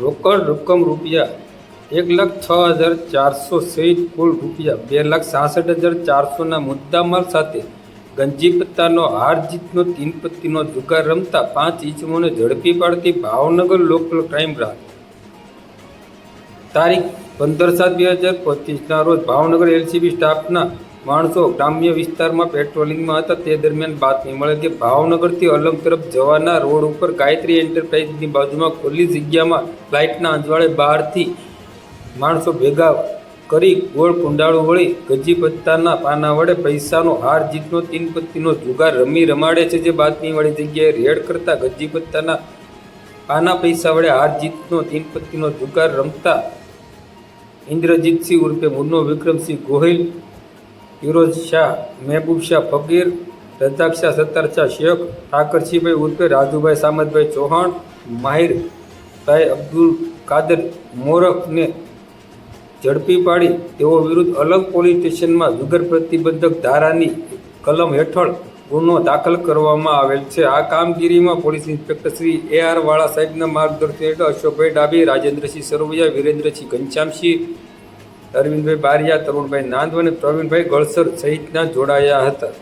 રોકડ રકમ ₹1,06,400 સહિત કુલ ₹2,66,400ના મુદ્દામાલ સાથે ગંજી પત્તાનો હાર જીતનો 3 પત્તીનો જુગાર રમતા 5 ઇસમોને ઝડપી પાડતી ભાવનગર લોકલ ક્રાઇમ બ્રાન્ચ તારીખ 15/7/2025ના રોજ ભાવનગર એલસીબી સ્ટાફના માણસો ગ્રામ્ય વિસ્તારમાં પેટ્રોલિંગમાં હતા. તે દરમિયાન બાતમી મળે કે ભાવનગરથી અલંગ તરફ જવાના રોડ ઉપર ગાયત્રી એન્ટરપ્રાઇઝની બાજુમાં ખુલ્લી જગ્યામાં લાઇટના અજવાળે બહારથી માણસો ભેગા કરી ગોળ કુંડાળું વળી ગજી પત્તાના પાના વડે પૈસાનો હાર જીતનો 3 પત્તીનો જુગાર રમાડે છે. જે બાતમીવાળી જગ્યાએ રેડ કરતા ગજી પત્તાના પાના પૈસા વડે હાર જીતનો 3 પત્તીનો જુગાર રમતા ઇન્દ્રજીતસિંહ ઉર્ફે મુન્નો વિક્રમસિંહ ગોહિલ, ફિરોજ શાહ, મહેબૂબ શાહ ફકીર, રજાક શાહ, સત્તાર શાહ શેખ, ઠાકરસિંહભાઈ ઉર્ફે રાજુભાઈ સામતભાઈ ચૌહાણ, માહિરભાઈ અબ્દુલ કાદર મોરખને ઝડપી પાડી તેઓ વિરુદ્ધ અલગ પોલીસ સ્ટેશનમાં જુગાર પ્રતિબંધક ધારાની કલમ હેઠળ ગુનો દાખલ કરવામાં આવેલ છે. આ કામગીરીમાં પોલીસ ઇન્સ્પેક્ટર શ્રી AR વાળા સાહેબના માર્ગદર્શન હેઠળ અશોકભાઈ ડાબી, રાજેન્દ્રસિંહ સરવૈયા, વિરેન્દ્રસિંહ ઘનશ્યામસિંહ, અરવિંદભાઈ બારિયા, તરુણભાઈ નાંદવ અને પ્રવીણભાઈ ગળસર સહિતના જોડાયા હતા.